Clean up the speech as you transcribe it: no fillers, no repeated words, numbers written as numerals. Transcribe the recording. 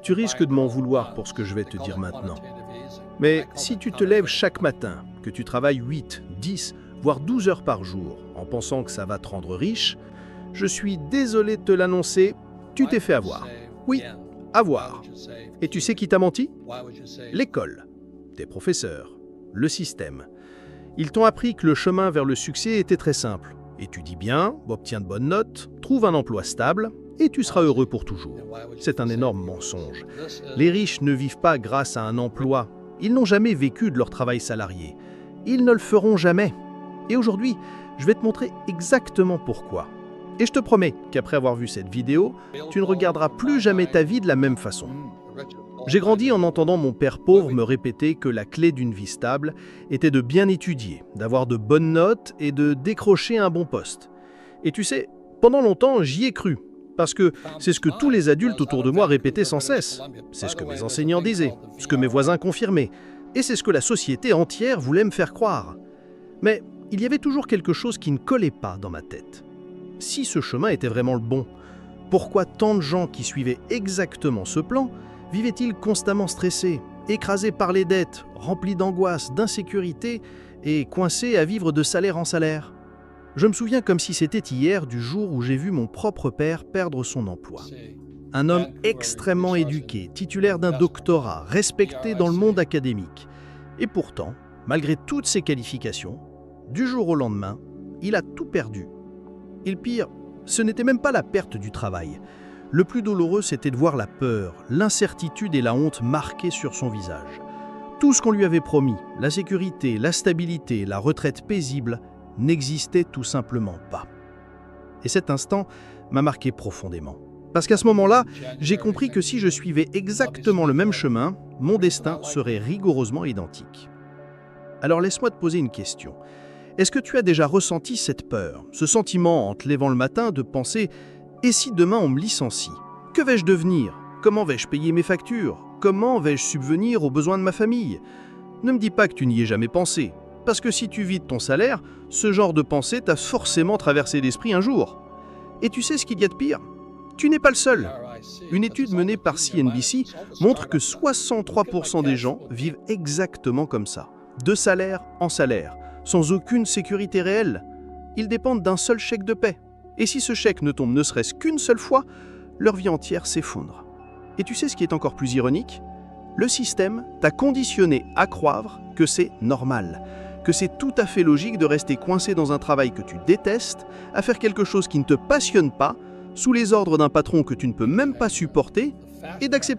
Tu risques de m'en vouloir pour ce que je vais te dire maintenant. Mais si tu te lèves chaque matin, que tu travailles 8, 10, voire 12 heures par jour, en pensant que ça va te rendre riche, je suis désolé de te l'annoncer, tu t'es fait avoir. Oui, avoir. Et tu sais qui t'a menti? L'école, tes professeurs, le système. Ils t'ont appris que le chemin vers le succès était très simple. Étudie bien, obtiens de bonnes notes, trouve un emploi stable et tu seras heureux pour toujours. C'est un énorme mensonge. Les riches ne vivent pas grâce à un emploi. Ils n'ont jamais vécu de leur travail salarié. Ils ne le feront jamais. Et aujourd'hui, je vais te montrer exactement pourquoi. Et je te promets qu'après avoir vu cette vidéo, tu ne regarderas plus jamais ta vie de la même façon. J'ai grandi en entendant mon père pauvre me répéter que la clé d'une vie stable était de bien étudier, d'avoir de bonnes notes et de décrocher un bon poste. Et tu sais, pendant longtemps, j'y ai cru, parce que c'est ce que tous les adultes autour de moi répétaient sans cesse. C'est ce que mes enseignants disaient, ce que mes voisins confirmaient, et c'est ce que la société entière voulait me faire croire. Mais il y avait toujours quelque chose qui ne collait pas dans ma tête. Si ce chemin était vraiment le bon, pourquoi tant de gens qui suivaient exactement ce plan vivaient-ils constamment stressés, écrasés par les dettes, remplis d'angoisse, d'insécurité et coincés à vivre de salaire en salaire? Je me souviens comme si c'était hier du jour où j'ai vu mon propre père perdre son emploi. Un homme extrêmement éduqué, titulaire d'un doctorat, respecté dans le monde académique. Et pourtant, malgré toutes ses qualifications, du jour au lendemain, il a tout perdu. Et le pire, ce n'était même pas la perte du travail. Le plus douloureux, c'était de voir la peur, l'incertitude et la honte marquées sur son visage. Tout ce qu'on lui avait promis, la sécurité, la stabilité, la retraite paisible, n'existait tout simplement pas. Et cet instant m'a marqué profondément. Parce qu'à ce moment-là, j'ai compris que si je suivais exactement le même chemin, mon destin serait rigoureusement identique. Alors laisse-moi te poser une question. Est-ce que tu as déjà ressenti cette peur, ce sentiment en te levant le matin de penser « Et si demain on me licencie? Que vais-je devenir? Comment vais-je payer mes factures? Comment vais-je subvenir aux besoins de ma famille ?» Ne me dis pas que tu n'y aies jamais pensé, parce que si tu vis de ton salaire, ce genre de pensée t'a forcément traversé l'esprit un jour. Et tu sais ce qu'il y a de pire? Tu n'es pas le seul. Une étude menée par CNBC montre que 63% des gens vivent exactement comme ça, de salaire en salaire, sans aucune sécurité réelle. Ils dépendent d'un seul chèque de paie. Et si ce chèque ne tombe ne serait-ce qu'une seule fois, leur vie entière s'effondre. Et tu sais ce qui est encore plus ironique? Le système t'a conditionné à croire que c'est normal, que c'est tout à fait logique de rester coincé dans un travail que tu détestes, à faire quelque chose qui ne te passionne pas, sous les ordres d'un patron que tu ne peux même pas supporter, et d'accepter